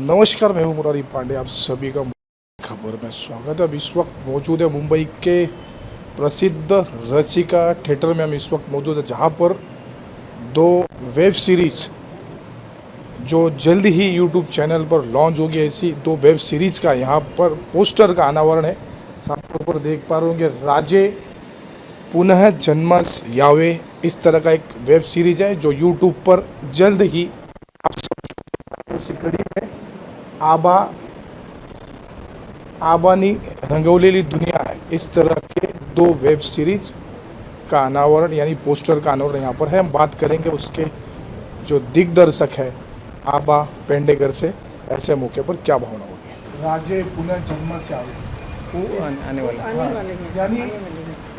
नमस्कार, मैं हूं मुरारी पांडे। आप सभी का खबर में स्वागत है। अब इस वक्त मौजूद है मुंबई के प्रसिद्ध रसिका थिएटर में। हम इस वक्त मौजूद है जहां पर दो वेब सीरीज़ जो जल्द ही यूट्यूब चैनल पर लॉन्च होगी, ऐसी दो वेब सीरीज़ का यहाँ पर पोस्टर का अनावरण है। साथ पर देख पा रहे होंगे राजे पुनः जन्मस यावे, इस तरह का एक वेब सीरीज़ है जो यूट्यूब पर जल्द ही उसी कड़ी में आबानी रंगवलेली दुनिया है, इस तरह के दो वेब सीरीज का अनावरण यानी पोस्टर का अनावरण यहाँ पर है। हम बात करेंगे उसके जो दिग्दर्शक है आबा पेंडेकर से। ऐसे मौके पर क्या भावना होगी? राजे पुनः जन्म से आने वाला यानी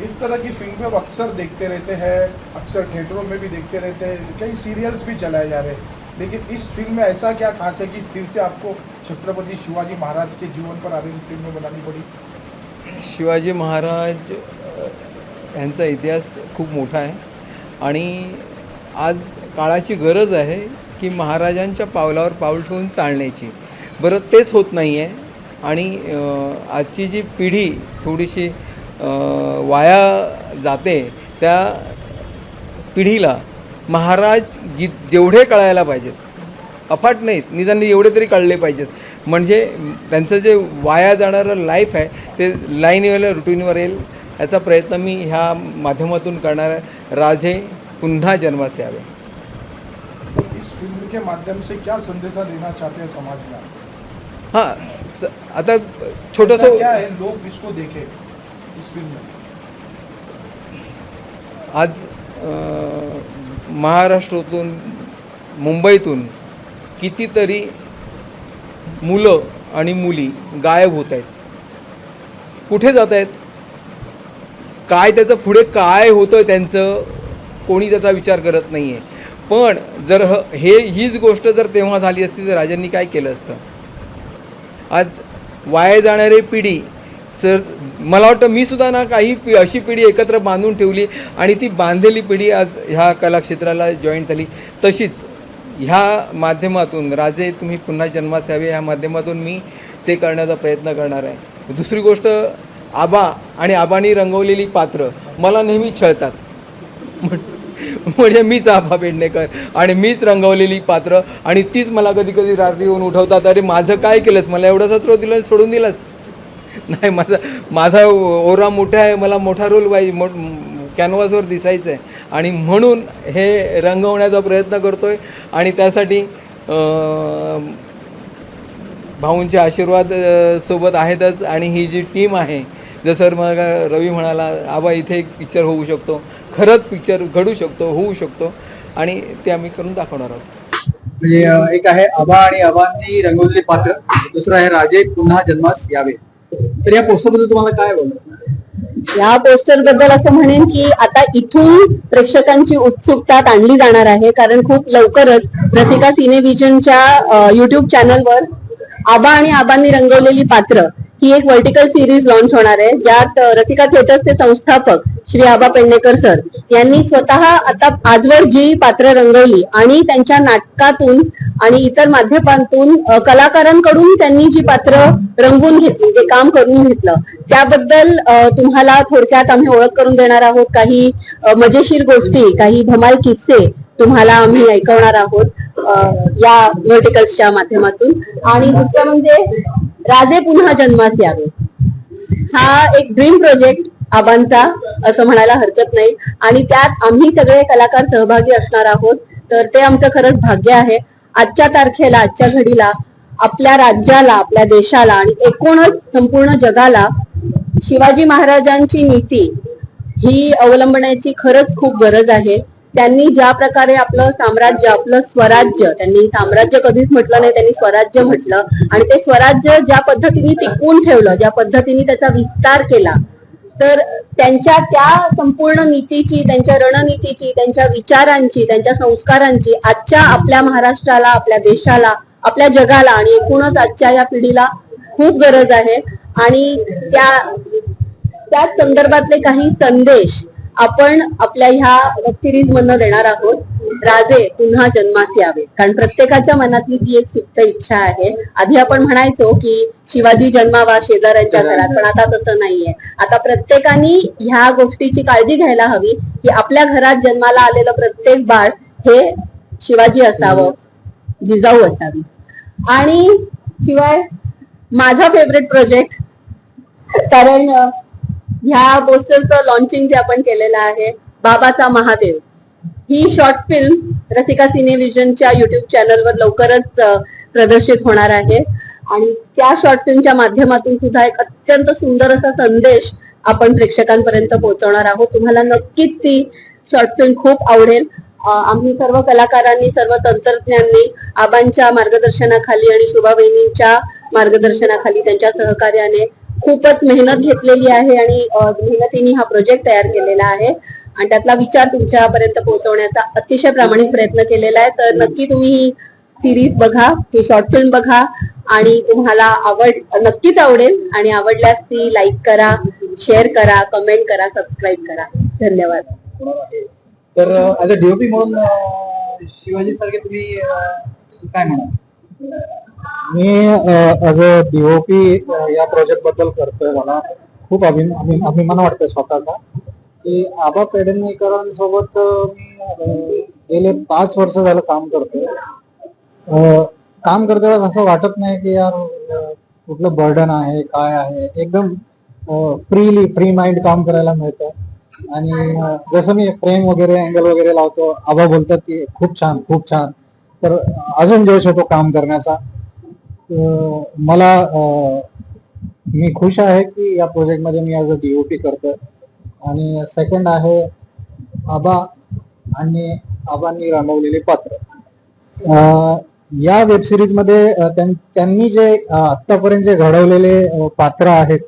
इस तरह की फिल्में अब अक्सर देखते रहते हैं, अक्सर थिएटरों में भी देखते रहते हैं, कई सीरियल्स भी चलाए जा रहे हैं, लेकिन इस फिल्म में ऐसा क्या खास है कि फिर से आपको छत्रपति शिवाजी महाराज के जीवन पर आधारित फिल्में बनानी पड़ी? शिवाजी महाराज यांचा इतिहास खूप मोठा आहे आणि आज काळाची गरज आहे की महाराजांच्या पावलावर पाऊल ठेवून चालण्याची. बरं, तेच होत नाही आहे आणि आजची जी पिढी थोडीशी वाया जाते, त्या पिढीला महाराज जेवढे कळायला पाहिजेत, अफाट नाहीत, निदान एवढे तरी कळले पाहिजेत, म्हणजे त्यांचं जे वाया जाणारं लाईफ आहे ते लाईनवर रुटीनवर येईल, याचा प्रयत्न मी ह्या माध्यमातून करणार आहे. राजे पुन्हा जन्मास यावे. इस फिल्म के माध्यम से क्या संदेशा देना चाहते हैं समाज में? हाँ, आता छोटंसं क्या है, लोग इसको देखें इस फिल्म में. आज महाराष्ट्रातून मुंबईतून कितीतरी मुलं आणि मुली गायब होत आहेत. कुठे जात आहेत, काय त्याचं पुढे काय होतं त्यांचं कोणी त्याचा विचार करत नाही आहे. पण जर हीच गोष्ट जर तेव्हा झाली असती तर राजांनी काय केलं असतं? आज वाया जाणारी पिढी, सर मला वाटतं मी सुद्धा ना काही अशी पिढी एकत्र बांधून ठेवली आणि ती बांधलेली पिढी आज ह्या कलाक्षेत्राला जॉईन झाली. तशीच ह्या माध्यमातून राजे तुम्ही पुन्हा जन्मास यावे ह्या माध्यमातून मी ते करण्याचा प्रयत्न करणार आहे. दुसरी गोष्ट, आबा आणि आबांनी रंगवलेली पात्र मला नेहमी छळतात. म्हणजे मीच आबा पेडणेकर आणि मीच रंगवलेली पात्र, आणि तीच मला कधी कधी रात्री येऊन उठवतात, अरे माझं काय केलंस, मला एवढासा थ्रो दिलं सोडून दिलास. नाही, माझा ओरा मोठा आहे, मला मोठा रोल पाहिजे, कॅनव्हासवर दिसायचं आहे, आणि म्हणून हे रंगवण्याचा प्रयत्न करतो आहे. आणि त्यासाठी भाऊंचे आशीर्वाद सोबत आहेतच. आणि ही जी टीम आहे, जसं मला रवी म्हणाला, आबा इथे एक पिक्चर होऊ शकतो, खरंच पिक्चर घडू शकतो, होऊ शकतो, आणि ते आम्ही करून दाखवणार आहोत. म्हणजे एक आहे आबा आणि आबांनी रंगवलेले पात्र, दुसरं आहे राजे पुन्हा जन्मास यावे. तर या पोस्टर बद्दल तुम्हाला काय बोलायचं? या पोस्टर बद्दल असं म्हणेन की आता इथून प्रेक्षकांची उत्सुकता ताणली जाणार आहे, कारण खूप लवकरच रसिका सिनेव्हिजनच्या युट्यूब चॅनलवर आबा आणि आबांनी रंगवलेली पात्र ही एक व्हर्टिकल सिरीज लॉन्च होणार आहे, ज्यात रसिका थिएटर्सचे संस्थापक श्री आबा पेडणेकर सर यांनी स्वतः आता आजवर जी पात्र रंगवली आणि त्यांच्या नाटकातून आणि इतर माध्यमांतून कलाकारांकडून त्यांनी जी पात्र रंगवून घेतली, जे काम करून घेतलं, त्याबद्दल तुम्हाला थोडक्यात आम्ही ओळख करून देणार आहोत. काही मजेशीर गोष्टी, काही धमाल किस्से तुम्हाला आम्ही ऐकवणार आहोत या व्हर्टिकल्सच्या माध्यमातून. आणि दुसरं म्हणजे राजे पुन्हा जन्मास यावे हा एक ड्रीम प्रोजेक्ट आबांचा असं म्हणायला हरकत नाही, आणि त्यात आम्ही सगळे कलाकार सहभागी असणार आहोत. तर ते आमचं खरंच भाग्य आहे. आजच्या तारखेला, आजच्या घडीला आपल्या राज्याला, आपल्या देशाला आणि एकूणच संपूर्ण जगाला शिवाजी महाराजांची नीती ही अवलंबण्याची खरंच खूप गरज आहे. त्यांनी ज्या प्रकारे आपलं साम्राज्य, आपलं स्वराज्य, त्यांनी साम्राज्य कधीच म्हटलं नाही, त्यांनी स्वराज्य म्हटलं, आणि ते स्वराज्य ज्या पद्धतीने टिकवून ठेवलं, ज्या पद्धतीने त्याचा विस्तार केला, तर त्यांच्या त्या संपूर्ण नीतीची, त्यांच्या रणनीतीची, त्यांच्या विचारांची, त्यांच्या संस्कारांची आजच्या आपल्या महाराष्ट्राला, आपल्या देशाला, आपल्या जगाला आणि एकूणच आजच्या या पिढीला खूप गरज आहे. आणि त्याच संदर्भातले काही संदेश आपण आपल्या ह्या वेब सिरीज मधनं देणार आहोत राजे पुन्हा जन्मास यावे. कारण प्रत्येकाच्या मनातली ती एक सुप्त इच्छा आहे. आधी आपण म्हणायचो की शिवाजी जन्मावा शेजाऱ्यांच्या घरात, पण आता तसं नाहीये. आता प्रत्येकाने ह्या गोष्टीची काळजी घ्यायला हवी की आपल्या घरात जन्माला आलेलं प्रत्येक बाळ हे शिवाजी असावं, जिजाऊ असावी. आणि शिवाय माझा फेवरेट प्रोजेक्ट, कारण ह्या पोस्टरचं लॉन्चिंग जे आपण केलेलं आहे, बाबाचा महादेव, ही शॉर्ट फिल्म रसिका सिनेव्हिजनच्या युट्यूब चॅनलवर लवकरच प्रदर्शित होणार आहे. आणि त्या शॉर्ट फिल्मच्या माध्यमातून सुद्धा एक अत्यंत सुंदर असा संदेश आपण प्रेक्षकांपर्यंत पोहोचवणार आहोत. तुम्हाला नक्कीच ती शॉर्ट फिल्म खूप आवडेल. आम्ही सर्व कलाकारांनी, सर्व तंत्रज्ञांनी आबांच्या मार्गदर्शनाखाली आणि शुभा वहिनींच्या मार्गदर्शनाखाली, त्यांच्या सहकार्याने खूपच मेहनत घेतलेली आहे आणि मेहनतीने हा प्रोजेक्ट तयार केलेला आहे आणि त्यातला विचार तुमच्यापर्यंत पोहोचवण्याचा अतिशय प्रामाणिक प्रयत्न केलेला आहे. तर नक्की तुम्ही ही सिरीज बघा, ही शॉर्ट फिल्म बघा आणि तुम्हाला नक्कीच आवडेल. आणि आवडल्यास ती लाईक करा, शेअर करा, कमेंट करा, सबस्क्राईब करा. धन्यवाद. तर ऍज अ डीओपी म्हणून शिवाजी सारखे तुम्ही काय म्हणाल? मी ॲज अ डीओपी या प्रोजेक्ट बद्दल करतोय. मला खूप अभिमान वाटतोय स्वतःचा की आबा पेडणेकरांसोबत मी गेले 5 वर्ष झालं काम करतोय. काम करते वेळेस असं वाटत नाही की यार कुठलं बर्डन आहे, काय आहे. एकदम फ्री माइंड काम करायला मिळतं. आणि जसं मी फ्रेम वगैरे, अँगल वगैरे लावतो, आबा बोलतात की खूप छान, खूप छान. तर अजून जोश होतो काम करण्याचा. मला मी खुश आहे की या प्रोजेक्टमध्ये मी ॲज अ डीओपी करतोय. आणि सेकंड आहे आबा आणि आबांनी रंगवलेले पात्र. या वेब सिरीज मध्ये त्यांनी जे आतापर्यंत जे घडवलेले पात्र आहेत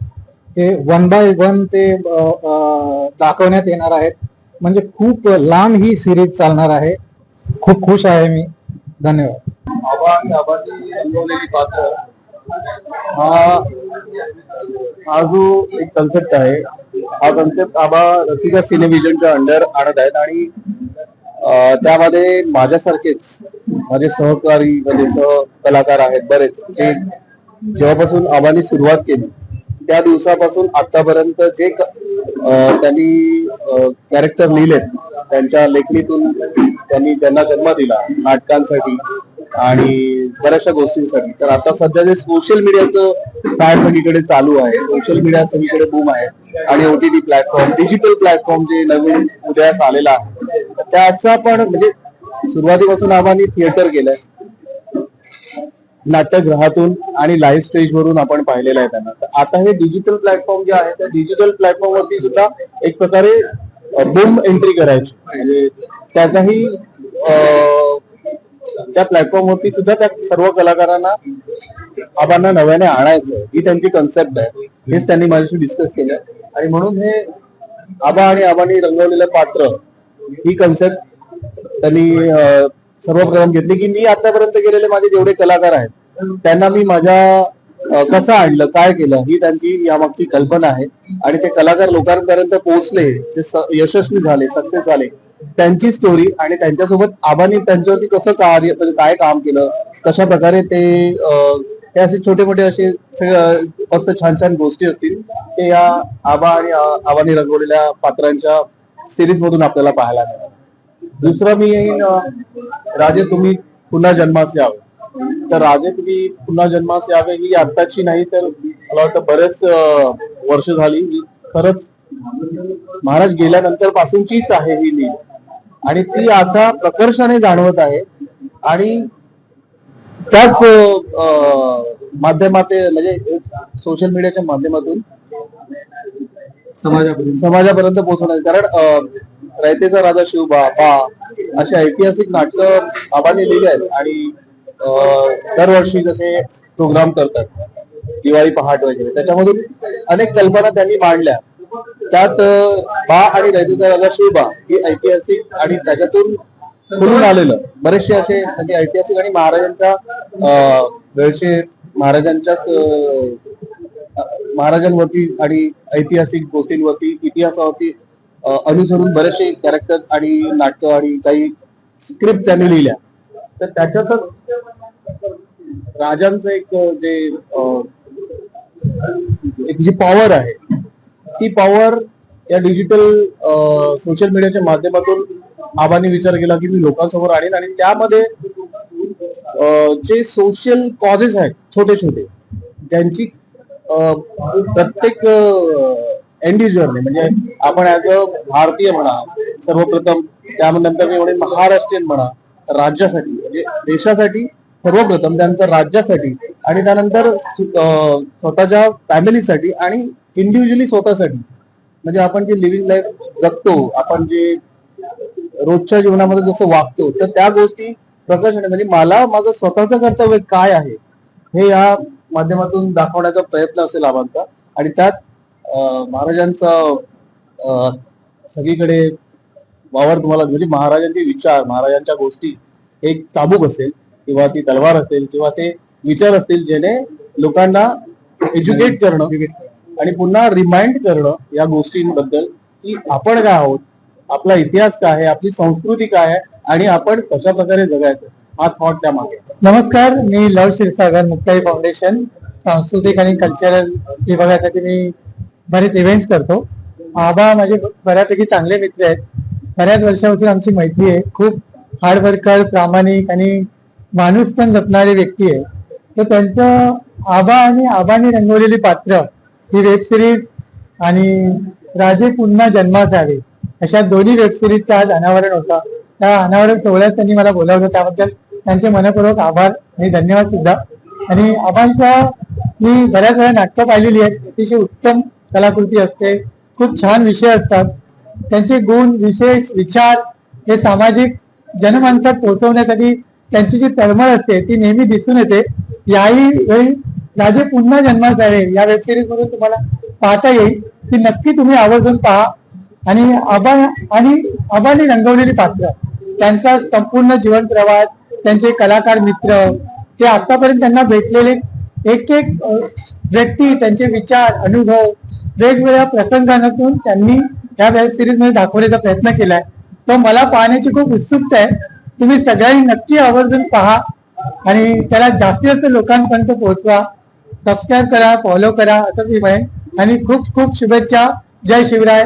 ते 1 बाय 1 ते दाखवण्यात येणार आहेत. म्हणजे खूप लांब ही सिरीज चालणार आहे. खूप खुश आहे मी. धन्यवाद. आबा आणि आबांनी रंगवलेली पात्र हा जो एक कन्सेप्ट आहे, हा कन्सेप्ट आबा रसिका सिनेव्हिजनच्या अंडर आणत आहेत. आणि त्यामध्ये माझ्यासारखेच माझे सहकारी, म्हणजे सहकलाकार आहेत बरेच, जे जेव्हापासून आबांनी सुरुवात केली त्या दिवसापासून आतापर्यंत जे त्यांनी कॅरेक्टर लिहिलेत, त्यांच्या लेखणीतून त्यांनी ज्यांना जन्म दिला नाटकांसाठी आणि बऱ्याचशा गोष्टींसाठी. तर आता सध्या जे सोशल मीडियाचं फॅड सगळीकडे चालू आहे, सोशल मीडिया सगळीकडे बूम आहे आणि OTT प्लॅटफॉर्म, डिजिटल प्लॅटफॉर्म जे नवीन उदयास आलेला आहे, त्याचा पण म्हणजे सुरुवातीपासून आम्हाला थिएटर केलंय, नाट्यगृहातून आणि लाईव्ह स्टेज वरून आपण पाहिलेलं आहे त्यांना. तर आता हे डिजिटल प्लॅटफॉर्म जे आहे त्या डिजिटल प्लॅटफॉर्म वरती सुद्धा एक प्रकारे बूम एंट्री करायची, म्हणजे त्याचाही त्या प्लॅटफॉर्म वरती सुद्धा त्या सर्व कलाकारांना आबांना नव्याने आणायचं, ही त्यांची कन्सेप्ट आहे. हेच त्यांनी माझ्याशी डिस्कस केलं आणि म्हणून हे आबा आणि आबांनी रंगवलेलं पात्र ही कन्सेप्ट त्यांनी सर्वप्रथम घेतली की मी आतापर्यंत गेलेले माझे जेवढे कलाकार आहेत त्यांना मी माझ्या कसं आणलं, काय केलं, ही त्यांची यामागची कल्पना आहे. आणि ते कलाकार लोकांपर्यंत पोहोचले, जे यशस्वी झाले, सक्सेस झाले, त्यांची स्टोरी आणि त्यांच्यासोबत आबांनी त्यांच्यावरती कसं कार्य, म्हणजे काय काम केलं, कशा प्रकारे ते असे छोटे मोठे असे मस्त छान छान गोष्टी असतील ते या आबा आणि आबांनी रंगवलेल्या पात्रांच्या सिरीज मधून आपल्याला पाहायला मिळालं. दुसरं मी येईन राजे तुम्ही पुन्हा जन्मास यावे. तर राजे तुम्ही पुन्हा जन्मास यावे ही आत्ताची नाही, तर मला वाटतं बरेच वर्ष झाली. खरंच महाराज गेल्यानंतर पासूनचीच आहे ही लीड आणि ती आता प्रकर्षाने जाणवत आहे. आणि त्याच माध्यमात, म्हणजे सोशल मीडियाच्या माध्यमातून समाजापर्यंत पोहोचवणार. कारण रयतेचा राजा शिवबा, अशी ऐतिहासिक नाटकं आबांनी लिहिली आहेत आणि दरवर्षी जसे प्रोग्राम करतात, दिवाळी पहाट वगैरे, त्याच्यामधून अनेक कल्पना त्यांनी मांडल्या. त्यात बा आणि रयतेचा राजा शिवबा ही ऐतिहासिक आणि त्याच्यातून खुलून आलेलं बरेचसे असे म्हणजे ऐतिहासिक आणि महाराजांच्या वेळचे महाराजांवरती आणि ऐतिहासिक गोष्टींवरती, इतिहासावरती अनुसरून बरेचसे कॅरेक्टर आणि नाटकं आणि काही स्क्रिप्ट त्यांनी लिहिल्या. तर त्याच्यातच राजांचं एक जी पॉवर आहे ती पॉवर या डिजिटल सोशल मीडियाच्या माध्यमातून आबांनी विचार केला की मी लोकांसमोर आणीन आणि त्यामध्ये जे सोशल कॉजेस आहेत छोटे छोटे ज्यांची प्रत्येक इंडिव्हिज्युअलने म्हणजे आपण ऍज अ भारतीय म्हणा सर्वप्रथम, त्यानंतर मी म्हणेन महाराष्ट्रीयन म्हणा, राज्यासाठी म्हणजे देशासाठी सर्वप्रथम, त्यानंतर राज्यासाठी आणि त्यानंतर स्वतःच्या फॅमिलीसाठी आणि इंडिव्हिज्युअली स्वतःसाठी. म्हणजे आपण जे लिव्हिंग लाईफ जगतो, आपण जे रोजच्या जीवनामध्ये जसं वागतो, तर त्या गोष्टी प्रकर्षाने म्हणजे मला माझं स्वतःचं कर्तव्य काय आहे हे या माध्यमातून दाखवण्याचा प्रयत्न असेल आबांचा. आणि त्यात महाराजांचा सगळीकडे वावर तुम्हाला म्हणजे महाराजांचे विचार, महाराजांच्या गोष्टी एक चाबूक असेल किंवा ती तलवार असेल किंवा ते विचार असतील जेणे लोकांना एज्युकेट करणं आणि पुन्हा रिमाइंड करणं या गोष्टींबद्दल की आपण काय आहोत, आपला इतिहास काय आहे, आपली संस्कृती काय आहे आणि आपण कशा प्रकारे जगायचं हा थॉट त्या मागे. नमस्कार, मी लव क्षीरसागर मुक्ताई फाउंडेशन सांस्कृतिक आणि कल्चरल विभागासाठी मी बरेच इव्हेंट्स करतो. आबा माझे बऱ्यापैकी चांगले मित्र आहेत. बऱ्याच वर्षापासून आमची मैत्री आहे. खूप हार्डवर्कर, प्रामाणिक आणि माणूस पण जपणारी व्यक्ती आहे. तर त्यांचं आबा आणि आबांनी रंगवलेली पात्र ही वेब सिरीज आणि राजे पुन्हा जन्मास आले अशा दोन्ही वेब सिरीजचा आज अनावरण होता. त्या अनावरण सोहळ्यात त्यांनी मला बोलावलं, त्याबद्दल त्यांचे मनपूर्वक आभार आणि धन्यवाद सुद्धा. आणि आबांचा मी बऱ्याच वेळा नाटकं पाहिलेली आहेत. अतिशय उत्तम कलाकृती असते, खूप छान विषय असतात. त्यांचे गुण, विशेष विचार हे सामाजिक जनमानसात पोहोचवण्यासाठी त्यांची जी तळमळ असते ती नेहमी दिसून येते. याही वेळी राजे पुन्हा जन्मास आले या वेब सिरीज मधून तुम्हाला पाहता येईल. ती नक्की तुम्ही आवर्जून पहा. आणि आबांनी रंगवलेली पात्र, त्यांचा संपूर्ण जीवन प्रवास, त्यांचे कलाकार मित्र, ते आतापर्यंत त्यांना भेटलेले एक एक व्यक्ती, त्यांचे विचार, अनुभव वेगवेगळ्या प्रसंगांतून त्यांनी या वेब सिरीज मध्ये दाखवण्याचा प्रयत्न केलाय. तो मला पाहण्याची खूप उत्सुकता आहे. तुम्ही सगळ्यांनी नक्की आवर्जून पहा आणि त्याला जास्तीत जास्त लोकांपर्यंत पोहोचवा. सबस्क्राईब करा, फॉलो करा असं मी म्हणेन. आणि खूप खूप शुभेच्छा. जय शिवराय.